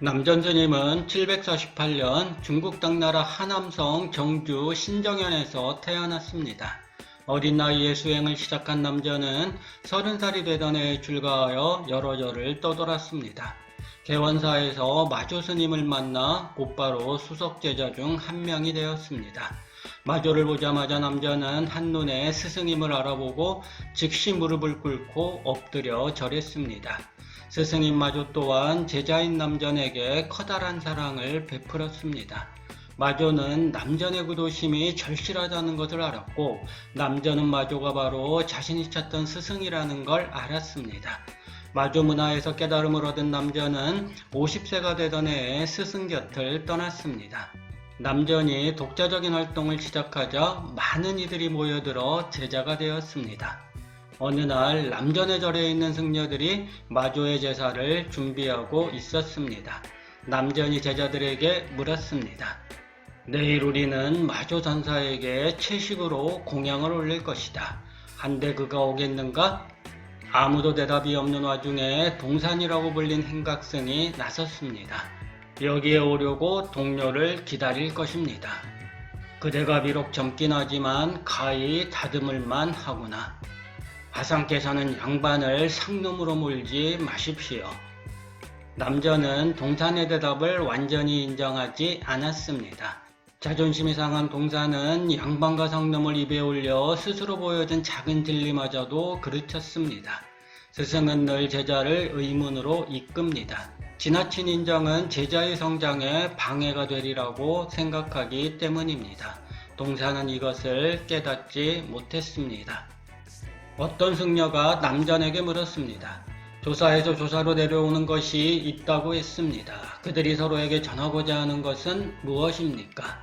남전 스님은 748년 중국 당나라 하남성 정주 신정현에서 태어났습니다. 어린 나이에 수행을 시작한 남전은 30살이 되던 해에 출가하여 여러 절을 떠돌았습니다. 개원사에서 마조스님을 만나 곧바로 수석제자 중 한 명이 되었습니다. 마조를 보자마자 남전은 한눈에 스승임을 알아보고 즉시 무릎을 꿇고 엎드려 절했습니다. 스승인 마조 또한 제자인 남전에게 커다란 사랑을 베풀었습니다. 마조는 남전의 구도심이 절실하다는 것을 알았고 남전은 마조가 바로 자신이 찾던 스승이라는 걸 알았습니다. 마조 문화에서 깨달음을 얻은 남전은 50세가 되던 해에 스승 곁을 떠났습니다. 남전이 독자적인 활동을 시작하자 많은 이들이 모여들어 제자가 되었습니다. 어느 날 남전의 절에 있는 승려들이 마조의 제사를 준비하고 있었습니다. 남전이 제자들에게 물었습니다. 내일 우리는 마조 전사에게 채식으로 공양을 올릴 것이다. 한데 그가 오겠는가? 아무도 대답이 없는 와중에 동산이라고 불린 행각승이 나섰습니다. 여기에 오려고 동료를 기다릴 것입니다. 그대가 비록 젊긴 하지만 가히 다듬을만 하구나. 화상께서는 양반을 상놈으로 몰지 마십시오. 남전은 동산의 대답을 완전히 인정하지 않았습니다. 자존심이 상한 동산은 양반과 상놈을 입에 올려 스스로 보여준 작은 진리마저도 그르쳤습니다. 스승은 늘 제자를 의문으로 이끕니다. 지나친 인정은 제자의 성장에 방해가 되리라고 생각하기 때문입니다. 동산은 이것을 깨닫지 못했습니다. 어떤 승려가 남전에게 물었습니다. 조사에서 조사로 내려오는 것이 있다고 했습니다. 그들이 서로에게 전하고자 하는 것은 무엇입니까?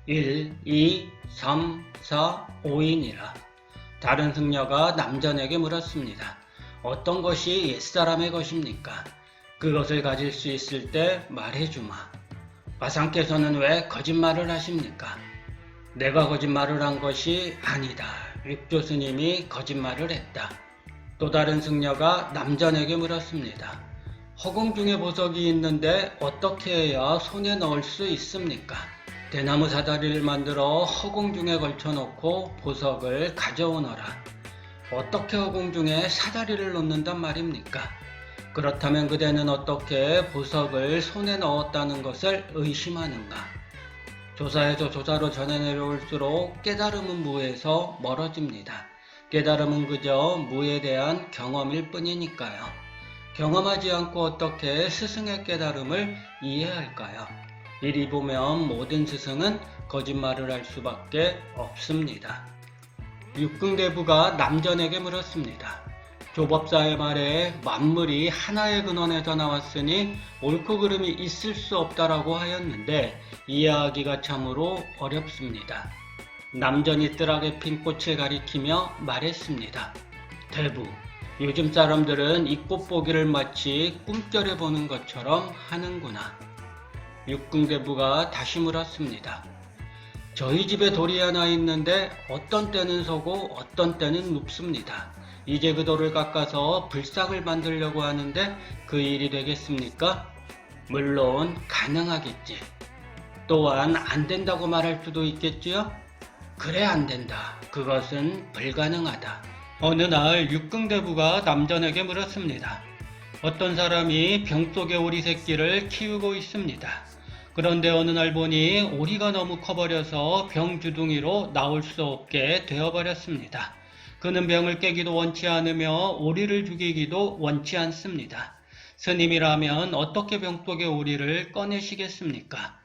1, 2, 3, 4, 5인이라. 다른 승려가 남전에게 물었습니다. 어떤 것이 옛사람의 것입니까? 그것을 가질 수 있을 때 말해주마. 마상께서는 왜 거짓말을 하십니까? 내가 거짓말을 한 것이 아니다. 육조 스님이 거짓말을 했다. 또 다른 승려가 남전에게 물었습니다. 허공 중에 보석이 있는데 어떻게 해야 손에 넣을 수 있습니까? 대나무 사다리를 만들어 허공 중에 걸쳐놓고 보석을 가져오너라. 어떻게 허공 중에 사다리를 놓는단 말입니까? 그렇다면 그대는 어떻게 보석을 손에 넣었다는 것을 의심하는가? 조사에서 조사로 전해 내려올수록 깨달음은 무에서 멀어집니다. 깨달음은 그저 무에 대한 경험일 뿐이니까요. 경험하지 않고 어떻게 스승의 깨달음을 이해할까요? 이리 보면 모든 스승은 거짓말을 할 수밖에 없습니다. 육궁대부가 남전에게 물었습니다. 조법사의 말에 만물이 하나의 근원에서 나왔으니 옳고 그름이 있을 수 없다라고 하였는데 이해하기가 참으로 어렵습니다. 남전이 뜰하게 핀 꽃을 가리키며 말했습니다. 대부, 요즘 사람들은 이 꽃보기를 마치 꿈결에 보는 것처럼 하는구나. 육궁대부가 다시 물었습니다. 저희 집에 돌이 하나 있는데 어떤 때는 서고 어떤 때는 눕습니다. 이제 그 돌을 깎아서 불상을 만들려고 하는데 그 일이 되겠습니까? 물론 가능하겠지. 또한 안 된다고 말할 수도 있겠지요? 그래 안 된다. 그것은 불가능하다. 어느 날 육궁대부가 남전에게 물었습니다. 어떤 사람이 병 속에 오리 새끼를 키우고 있습니다. 그런데 어느 날 보니 오리가 너무 커버려서 병 주둥이로 나올 수 없게 되어버렸습니다. 그는 병을 깨기도 원치 않으며 오리를 죽이기도 원치 않습니다. 스님이라면 어떻게 병 속의 오리를 꺼내시겠습니까?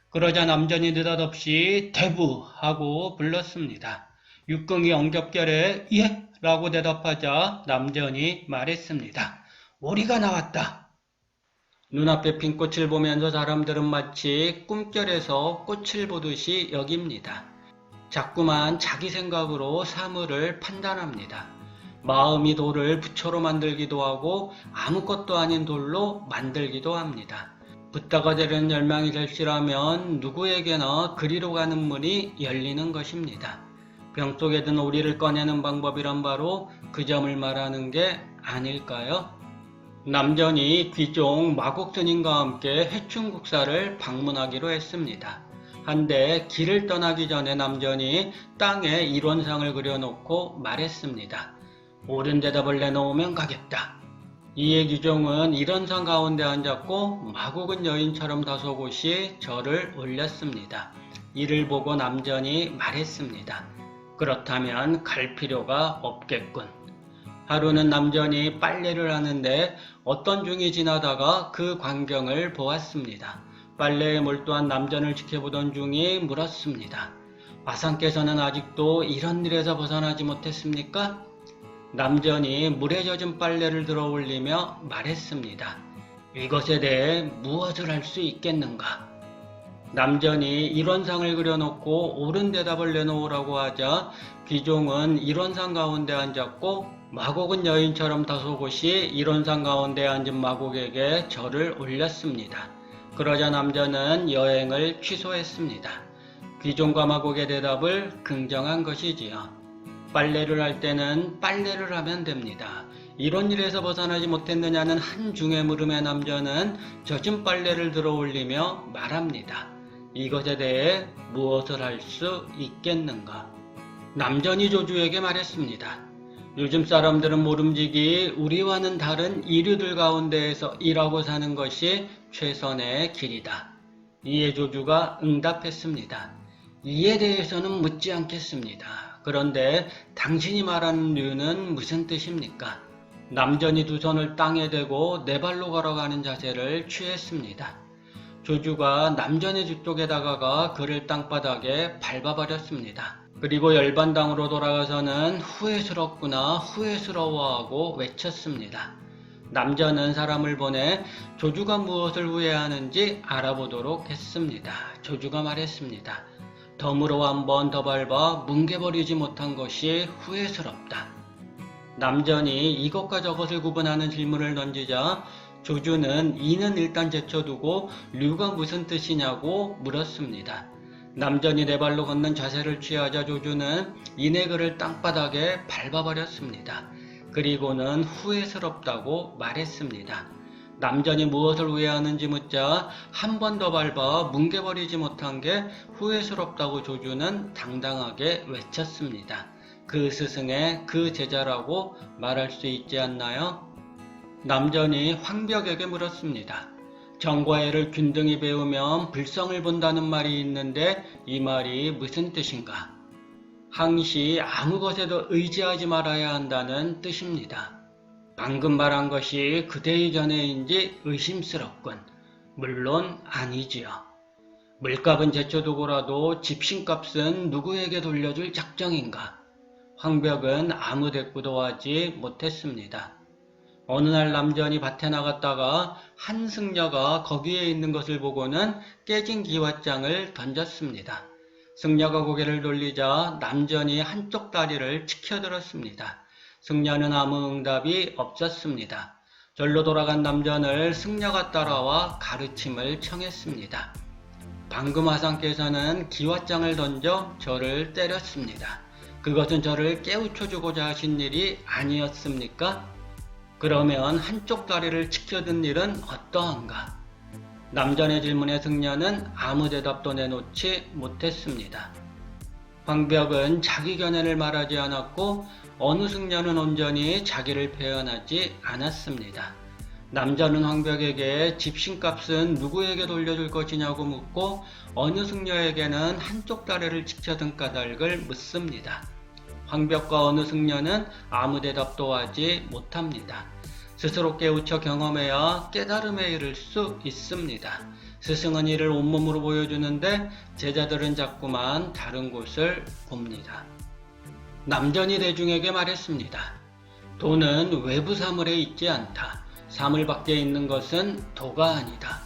그러자 남전이 느닷없이 대부 하고 불렀습니다. 육궁이 엉겹결에 예? 라고 대답하자 남전이 말했습니다. 오리가 나왔다. 눈앞에 핀 꽃을 보면서 사람들은 마치 꿈결에서 꽃을 보듯이 여깁니다. 자꾸만 자기 생각으로 사물을 판단합니다. 마음이 돌을 부처로 만들기도 하고 아무것도 아닌 돌로 만들기도 합니다. 붓다가 되려는 열망이 절실하면 누구에게나 그리로 가는 문이 열리는 것입니다. 병 속에 든 오리를 꺼내는 방법이란 바로 그 점을 말하는 게 아닐까요? 남전이 귀종 마곡 스님과 함께 해충국사를 방문하기로 했습니다. 한데 길을 떠나기 전에 남전이 땅에 일원상을 그려놓고 말했습니다. 옳은 대답을 내놓으면 가겠다. 이에 귀종은 일원상 가운데 앉았고 마곡은 여인처럼 다소곳이 절을 올렸습니다. 이를 보고 남전이 말했습니다. 그렇다면 갈 필요가 없겠군. 하루는 남전이 빨래를 하는데 어떤 중이 지나다가 그 광경을 보았습니다. 빨래에 몰두한 남전을 지켜보던 중이 물었습니다. 화상께서는 아직도 이런 일에서 벗어나지 못했습니까? 남전이 물에 젖은 빨래를 들어 올리며 말했습니다. 이것에 대해 무엇을 할 수 있겠는가? 남전이 일원상을 그려놓고 옳은 대답을 내놓으라고 하자 귀종은 일원상 가운데 앉았고 마곡은 여인처럼 다소곳이 일원상 가운데 앉은 마곡에게 절을 올렸습니다. 그러자 남전은 여행을 취소했습니다. 귀종과 마곡의 대답을 긍정한 것이지요. 빨래를 할 때는 빨래를 하면 됩니다. 이런 일에서 벗어나지 못했느냐는 한 중의 물음에 남전은 젖은 빨래를 들어 올리며 말합니다. 이것에 대해 무엇을 할 수 있겠는가? 남전이 조주에게 말했습니다. 요즘 사람들은 모름지기 우리와는 다른 이류들 가운데에서 일하고 사는 것이 최선의 길이다. 이에 조주가 응답했습니다. 이에 대해서는 묻지 않겠습니다. 그런데 당신이 말하는 류는 무슨 뜻입니까? 남전이 두 손을 땅에 대고 네 발로 걸어가는 자세를 취했습니다. 조주가 남전의 뒤쪽에 다가가 그를 땅바닥에 밟아버렸습니다. 그리고 열반당으로 돌아가서는 후회스럽구나 후회스러워하고 외쳤습니다. 남전은 사람을 보내 조주가 무엇을 후회하는지 알아보도록 했습니다. 조주가 말했습니다. 덤으로 한 번 더 밟아 뭉개버리지 못한 것이 후회스럽다. 남전이 이것과 저것을 구분하는 질문을 던지자 조주는 이는 일단 제쳐두고 류가 무슨 뜻이냐고 물었습니다. 남전이 네 발로 걷는 자세를 취하자 조주는 이내 그를 땅바닥에 밟아버렸습니다. 그리고는 후회스럽다고 말했습니다. 남전이 무엇을 후회하는지 묻자 한 번 더 밟아 뭉개버리지 못한 게 후회스럽다고 조주는 당당하게 외쳤습니다. 그 스승의 그 제자라고 말할 수 있지 않나요? 남전이 황벽에게 물었습니다. 정과 예를 균등히 배우면 불성을 본다는 말이 있는데 이 말이 무슨 뜻인가? 항시 아무 것에도 의지하지 말아야 한다는 뜻입니다. 방금 말한 것이 그대 이전에인지 의심스럽군. 물론 아니지요. 물값은 제쳐두고라도 집신값은 누구에게 돌려줄 작정인가? 황벽은 아무 대꾸도 하지 못했습니다. 어느 날 남전이 밭에 나갔다가 한 승려가 거기에 있는 것을 보고는 깨진 기왓장을 던졌습니다. 승려가 고개를 돌리자 남전이 한쪽 다리를 치켜들었습니다. 승려는 아무 응답이 없었습니다. 절로 돌아간 남전을 승려가 따라와 가르침을 청했습니다. 방금 화상께서는 기왓장을 던져 저를 때렸습니다. 그것은 저를 깨우쳐주고자 하신 일이 아니었습니까? 그러면 한쪽 다리를 치켜든 일은 어떠한가? 남전의 질문에 승려는 아무 대답도 내놓지 못했습니다. 황벽은 자기 견해를 말하지 않았고 어느 승려는 온전히 자기를 표현하지 않았습니다. 남전은 황벽에게 집신값은 누구에게 돌려줄 것이냐고 묻고 어느 승려에게는 한쪽 다리를 치켜든 까닭을 묻습니다. 황벽과 어느 승려는 아무 대답도 하지 못합니다. 스스로 깨우쳐 경험해야 깨달음에 이를 수 있습니다. 스승은 이를 온몸으로 보여주는데 제자들은 자꾸만 다른 곳을 봅니다. 남전이 대중에게 말했습니다. 도는 외부 사물에 있지 않다. 사물 밖에 있는 것은 도가 아니다.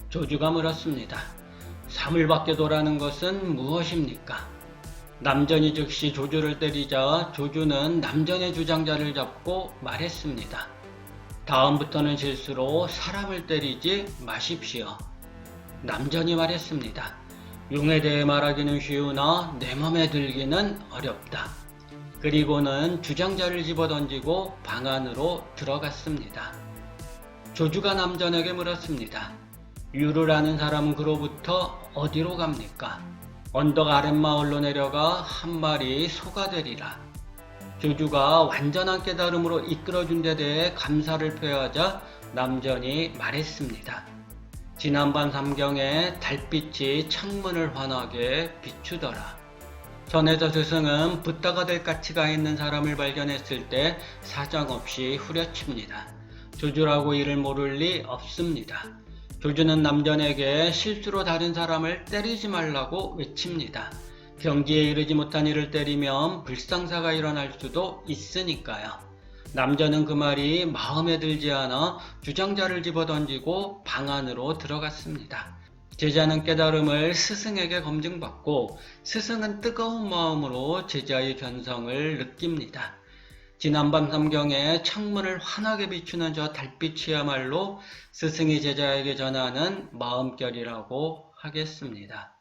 조주가 물었습니다. 사물 밖에 도라는 것은 무엇입니까? 남전이 즉시 조주를 때리자 조주는 남전의 주장자를 잡고 말했습니다. 다음부터는 실수로 사람을 때리지 마십시오. 남전이 말했습니다. 용에 대해 말하기는 쉬우나 내 맘에 들기는 어렵다. 그리고는 주장자를 집어던지고 방 안으로 들어갔습니다. 조주가 남전에게 물었습니다. 유르라는 사람은 그로부터 어디로 갑니까? 언덕 아랫마을로 내려가 한 마리 소가 되리라. 조주가 완전한 깨달음으로 이끌어준 데 대해 감사를 표하자 남전이 말했습니다. 지난밤 삼경에 달빛이 창문을 환하게 비추더라. 전에서 스승은 붓다가 될 가치가 있는 사람을 발견했을 때 사정없이 후려칩니다. 조주라고 이를 모를 리 없습니다. 조주는 남전에게 실수로 다른 사람을 때리지 말라고 외칩니다. 경지에 이르지 못한 이를 때리면 불상사가 일어날 수도 있으니까요. 남전은 그 말이 마음에 들지 않아 주장자를 집어던지고 방 안으로 들어갔습니다. 제자는 깨달음을 스승에게 검증받고 스승은 뜨거운 마음으로 제자의 견성을 느낍니다. 지난밤 삼경에 창문을 환하게 비추는 저 달빛이야말로 스승이 제자에게 전하는 마음결이라고 하겠습니다.